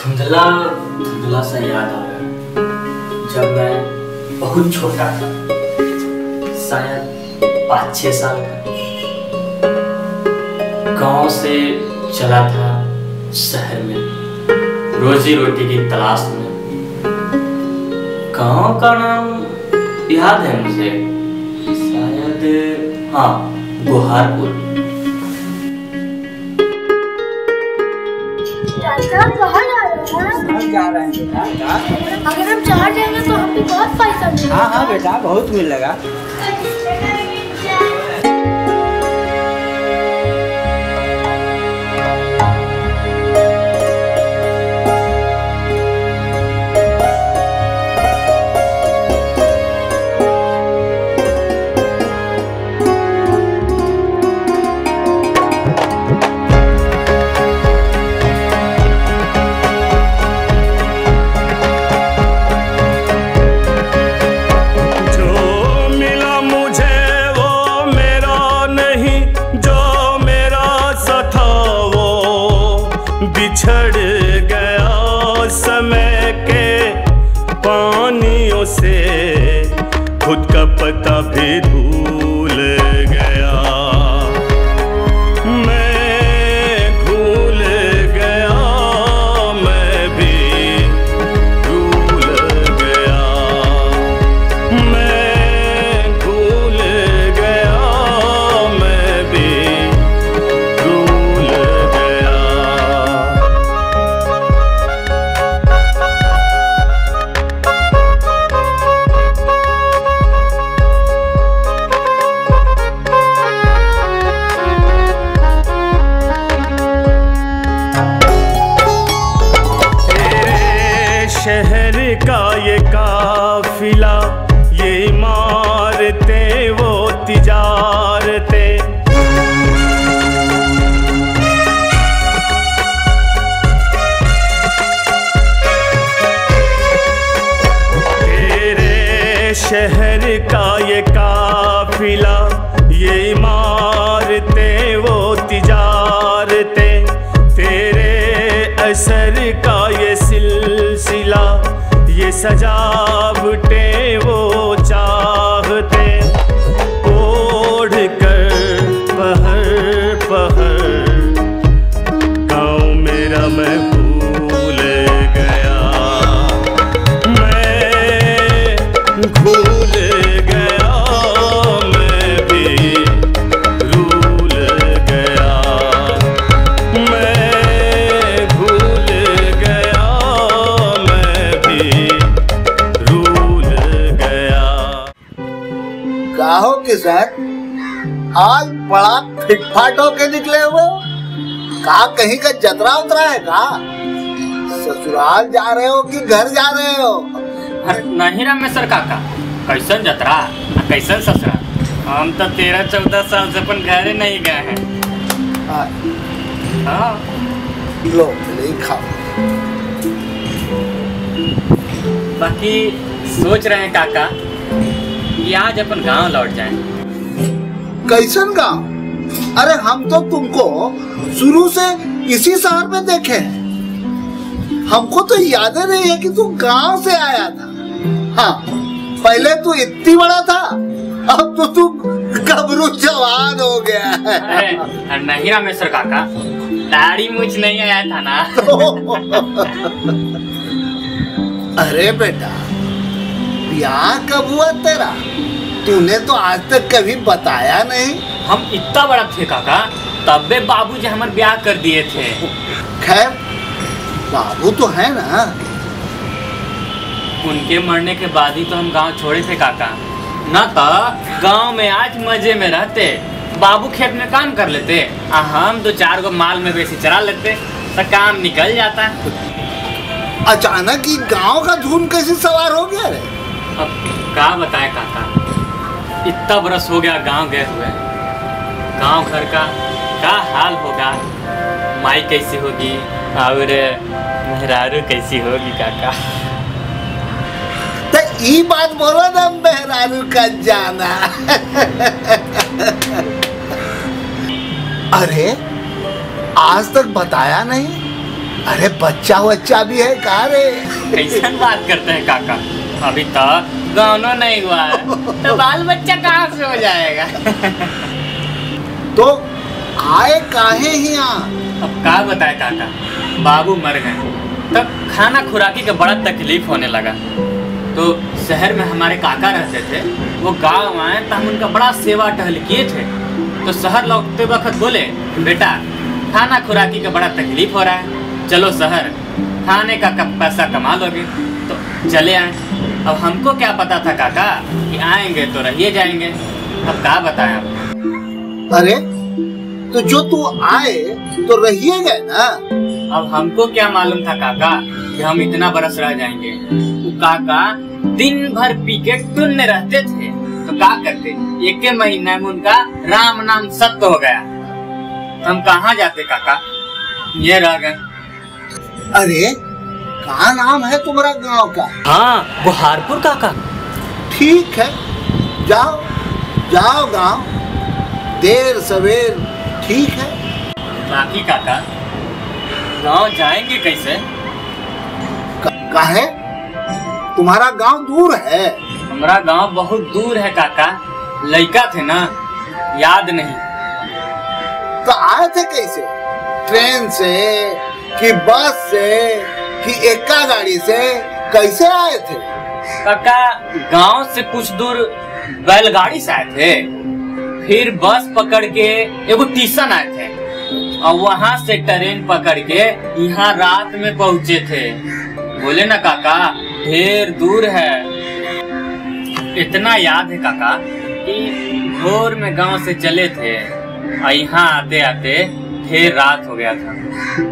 धुंधला धुंधला सा याद आ रहा जब मैं बहुत छोटा था, शायद 5-6 साल का। गांव से चला था शहर में रोजी रोटी की तलाश में। गांव का नाम याद है मुझे, शायद हाँ, गुहारपुर। जा रहे हैं बेटा। अगर हम चार जाएंगे तो हमें बहुत पैसा मिलेगा। हाँ बेटा, बहुत मिलेगा। बिछड़ गया समय के पानियों से, खुद का पता भी भूल गया। मैं भूल गया, मैं भी भूल गया। मैं भूल गया, मैं भी भूल गया। शहर का ये काफिला, ये इमारतें वो तिजारतें, तेरे शहर का ये काफिला, ये इमारतें वो तिजारतें, तेरे असर का ये सिलसिला, ये सजावटें वो चाहते, ओढ़ कर पहर पहर गाँव मेरा मैं भूल गया। मैं भूल गया, मैं भी भूल गया। मैं भूल गया, मैं भी भूल गया। काहो किसान, आज बड़ा फिटफाट होके निकले हो। कहा कहीं का जतरा उतरा है का? ससुराल जा रहे हो कि घर जा रहे हो? नहीं रामेश्वर काका, कैसन जतरा कैसन ससुराल। हम तो 13-14 साल से अपन घरे नहीं गए हैं। हाँ लो ले खाओ। बाकी सोच रहे हैं काका कि आज अपन गांव लौट जाएं। कैसन गाँव? अरे हम तो तुमको शुरू से इसी शहर में देखे, हमको तो याद ही नहीं है कि तुम गांव से आया था। हाँ, पहले तू इतनी बड़ा था, अब तो तुम गबरू जवान हो गया है। अरे नहीं रामेश्वर काका, दाढ़ी मूछ नहीं आया था ना। अरे बेटा, ब्याह कब हुआ तेरा? तूने तो आज तक कभी बताया नहीं। हम इतना बड़ा थे काका, तब भी बाबूजी हमारे ब्याह कर दिए थे। खैर बाबू तो है ना। उनके मरने के बाद ही तो हम गांव छोड़े थे काका, न तो गांव में आज मजे में रहते। बाबू खेत में काम कर लेते, हम 2-4 गो माल में बेसी चरा लेते तो काम निकल जाता। अचानक ही गांव का धुन कैसे सवार हो गया रे? अब क्या बताए काका, इतना बरस हो गया गांव गए हुए। गांव घर का क्या हाल होगा, माई कैसी होगी और मेहरारू कैसी होगी काका। तो ये बात बोलो ना, मेहरारू का जाना। अरे आज तक बताया नहीं। अरे बच्चा भी है का रे? कैसन बात करते हैं काका, अभी तक गानो नहीं हुआ है तो बाल बच्चा कहाँ से हो जाएगा। तो आए काहे ही यहाँ? अब क्या बताए काका, बाबू मर गए तब खाना खुराकी का बड़ा तकलीफ होने लगा। तो शहर में हमारे काका रहते थे, वो गांव आए तो हम उनका बड़ा सेवा टहल किए थे। तो शहर लौटते वक्त बोले, बेटा खाना खुराकी का बड़ा तकलीफ हो रहा है, चलो शहर खाने का पैसा कमा लोगे। तो चले आए। अब हमको क्या पता था काका कि आएंगे तो रहिए जाएंगे। अब क्या बताएं आप। अरे तो जो तू आए तो रहिए गए ना। अब हमको क्या मालूम था काका कि हम इतना बरस रह जाएंगे। तो काका दिन भर पी के टुन्न रहते थे, तो क्या करते, एक के महीने में उनका राम नाम सत्य हो गया। हम कहाँ जाते काका, ये रह गए। अरे कहाँ नाम है तुम्हारा गांव का? हाँ गुहारपुर काका। ठीक है, जाओ जाओ गांव, देर सवेर ठीक है। बाकी काका गांव जाएंगे कैसे? काहे? तुम्हारा गांव दूर है? हमारा गांव बहुत दूर है काका, लड़का थे ना, याद नहीं। तो आए थे कैसे? ट्रेन से कि बस से कि एक्का गाड़ी से, कैसे आए थे? काका गांव से कुछ दूर बैलगाड़ी से आए थे, फिर बस पकड़ के एगो स्टेशन आए थे और वहां से ट्रेन पकड़ के यहाँ रात में पहुँचे थे। बोले ना काका ढेर दूर है। इतना याद है काका कि भोर में गांव से चले थे और यहाँ आते आते ढेर रात हो गया था।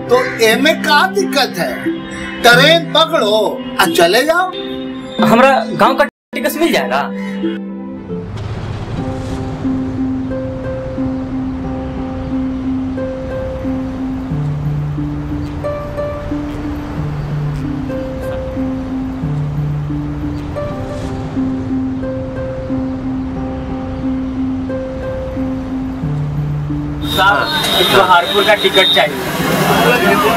तो एमे क्या दिक्कत है? ट्रेन पकड़ो और चले जाओ। हमारा गांव का टिकट मिल जाएगा? गुहारपुर का टिकट चाहिए।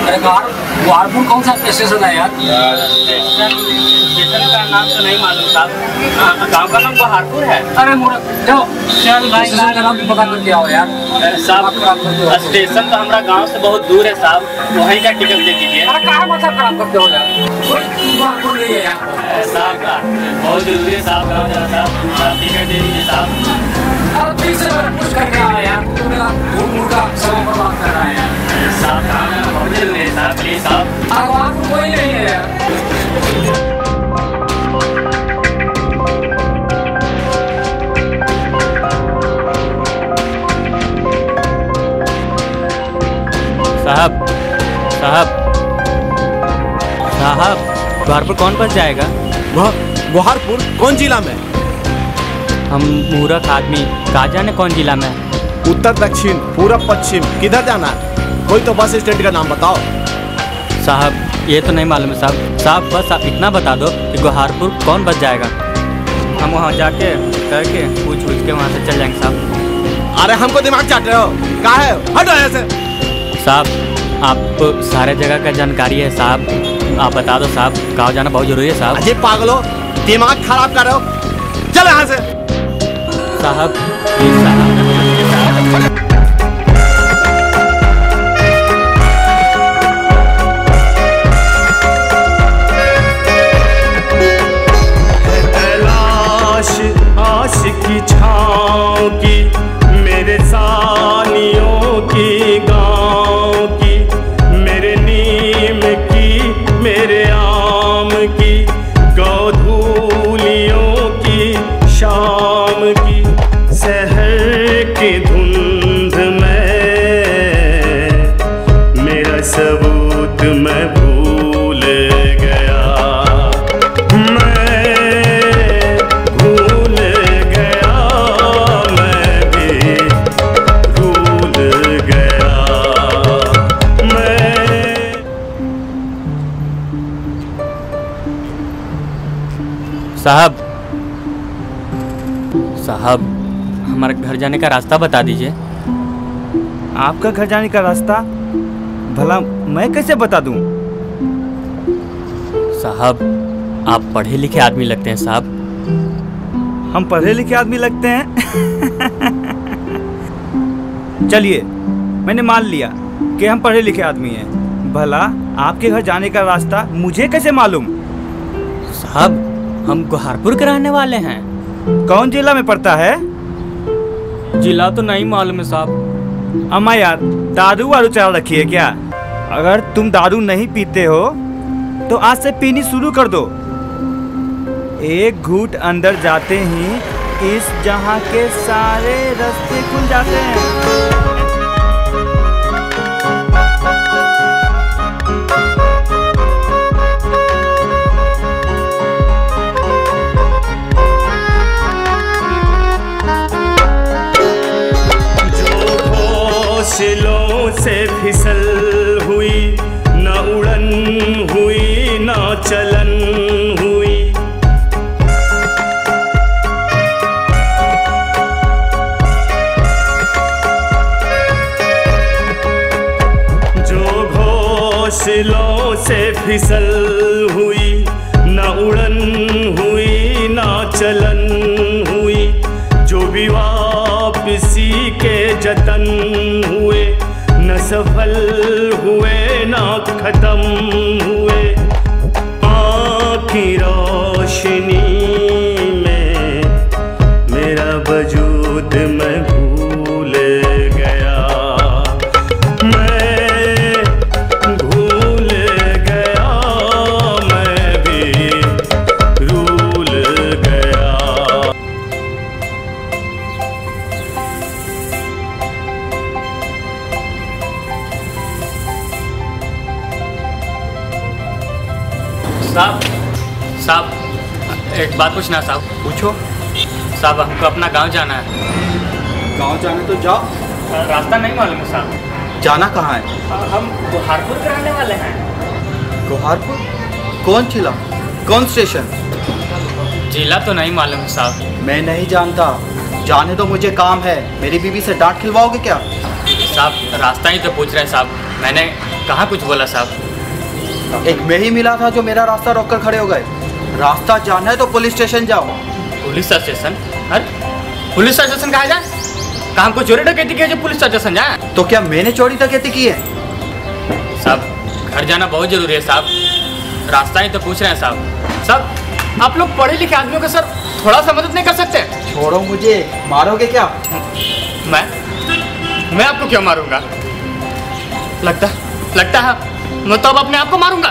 अरे गुहारपुर कौन सा स्टेशन है यार? स्टेशन का नाम तो नहीं मालूम साहब, गांव का नाम गुहारपुर है। अरे मोरा जाओ, चल भाई स्टेशन का नाम पता करके आओ यार। साहब स्टेशन तो हमारा गांव से बहुत दूर है साहब, वहीं का टिकट दे दीजिए। अरे कहाँ मतलब खराब करते हो यार? गुहारपुर नहीं है यार साहब, बहुत जरूरी है साहब, गाँव जाना साहब, टिकट दे दीजिए साहब। अरे फिर से कुछ करके आओ यार, तू मेरा घूम का समय बर्बाद कर रहा है यार। साहब गाँव जाना बहुत जरूरी है साहब, प्लीज साहब। अरे गुहारपुर कोई नहीं है यार। साहब साहब साहब, गुहारपुर कौन बस जाएगा? गुहारपुर कौन जिला में? हम मूर्ख आदमी कहाँ जाने कौन जिला में? उत्तर दक्षिण पूरब पश्चिम किधर जाना है? कोई तो बस स्टैंड का नाम बताओ। साहब ये तो नहीं मालूम है साहब। साहब बस आप इतना बता दो कि गुहारपुर कौन बस जाएगा, हम वहाँ जाके करके पूछ के वहाँ से चल जाएंगे साहब। अरे हमको दिमाग चाट रहे हो? कहाँ है? हटो ऐसे। साहब आपको सारे जगह का जानकारी है साहब, आप बता दो साहब, गाँव जाना बहुत जरूरी है साहब। अजय पागलो, दिमाग खराब कर रहे हो, चल यहाँ से। साहब प्लीज साहब। तलाश आशिकी कहानियों की गाँव की, मेरे नीम की मेरे आम की, गोधूलियों की शाम की, शहर की धुंध में मेरा सबूत मैं भूल गया, मैं भूल गया, मैं भी भूल गया, मैं। साहब साहब, हमारे घर जाने का रास्ता बता दीजिए। आपका घर जाने का रास्ता भला मैं कैसे बता दूं? साहब, आप पढ़े लिखे आदमी लगते हैं साहब। हम पढ़े लिखे आदमी लगते हैं? चलिए, मैंने मान लिया कि हम पढ़े लिखे आदमी हैं। भला आपके घर जाने का रास्ता मुझे कैसे मालूम? साहब, हम गुहारपुर के रहने वाले हैं। कौन जिला में पड़ता है? जिला तो नहीं मालूम है साहब। अम्मा यार, दारू वारू चला रखी है क्या? अगर तुम दारू नहीं पीते हो तो आज से पीनी शुरू कर दो। एक घूंट अंदर जाते ही इस जहां के सारे रास्ते खुल जाते हैं। घोंसलों से फिसल हुई, न उड़न हुई न चलन हुई, जो घोंसलों से फिसल हुई, न उड़न हुई न चलन हुई, जो भी वापसी के जतन हुए, न सफल हुए न खत्म हुए, आँख की रोशनी में मेरा वजूद मैं भूल गया, मैं भूल गया, मैं भी भूल गया। साहब साहब, एक बात पूछना साहब। पूछो। साहब, हमको अपना गांव जाना है। गांव जाने तो जाओ। रास्ता नहीं मालूम है साहब। जाना कहाँ है? हम गुहारपुर के रहने वाले हैं। गुहारपुर? कौन जिला, कौन स्टेशन? जिला तो नहीं मालूम है साहब। मैं नहीं जानता। जाने तो मुझे काम है। मेरी बीवी से डांट खिलवाओगे क्या? साहब, रास्ता ही तो पूछ रहे हैं साहब। मैंने कहाँ कुछ बोला साहब। एक में ही मिला था जो मेरा रास्ता रोककर खड़े हो गए। रास्ता जानना है तो पुलिस स्टेशन जाओ। Police station? अरे पुलिस स्टेशन कहाँ जाए? कहाँ हमको चोरी डकैती की है जो पुलिस स्टेशन जाए? तो क्या मैंने चोरी डकैती की है? साहब, घर जाना बहुत जरूरी है साहब। रास्ता ही तो पूछ रहे हैं साहब। साहब, आप लोग पढ़े लिखे आदमियों का सर थोड़ा सा मदद नहीं कर सकते? छोड़ो मुझे, मारोगे क्या? मैं आपको क्यों मारूंगा? लगता है मैं तो अब अपने आप को मारूंगा।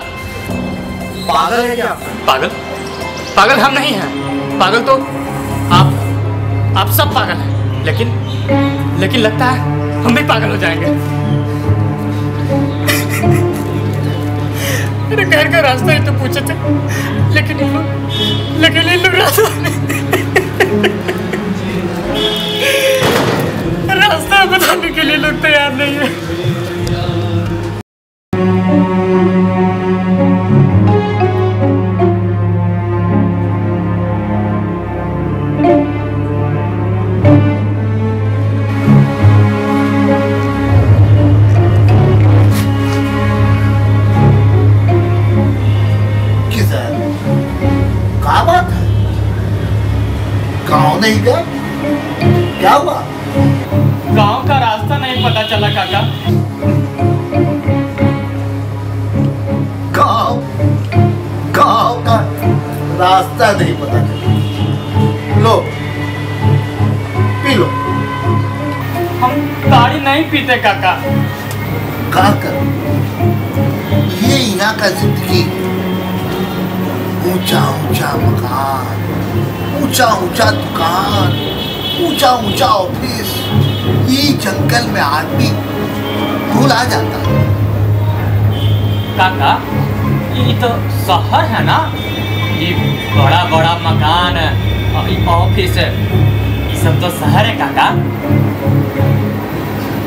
पागल है क्या? पागल हम नहीं हैं। पागल तो आप सब पागल हैं। लेकिन लगता है हम भी पागल हो जाएंगे। मेरे घर का रास्ता ही तो पूछे थे, लेकिन इन लोग रास्ता बताने के लिए लोग तैयार नहीं है। नहीं गया? क्या हुआ? गांव का रास्ता नहीं पता चला काका। गांव का रास्ता नहीं पता चला। लो पी लो। हम ताड़ी नहीं पीते काका। का कर ये यहाँ का जिंदगी, ऊंचा ऊंचा मकान, ऊंचा ऊंचा दुकान, ऊंचा ऊंचा ऑफिस, ये जंगल में आदमी भूला जाता है। काका ये तो शहर है ना, ये बड़ा बड़ा मकान, ऑफिस, ये सब तो शहर है काका।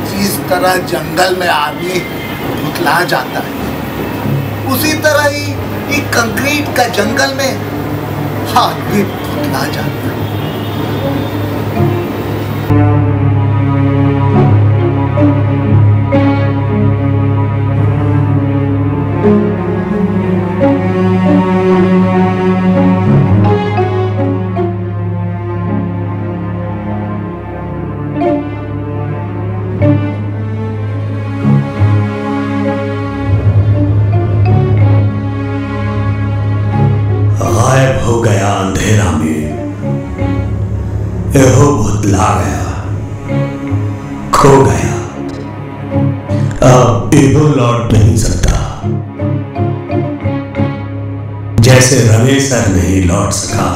जिस तरह जंगल में आदमी भुतला जाता है, उसी तरह ही ये कंक्रीट का जंगल में आदमी भुतला जाता है। गायब हो गया अंधेरा में, एहो भुतला गया, खो गया, अब एहो लौट नहीं सकता। जैसे रमेशर नहीं लौट सका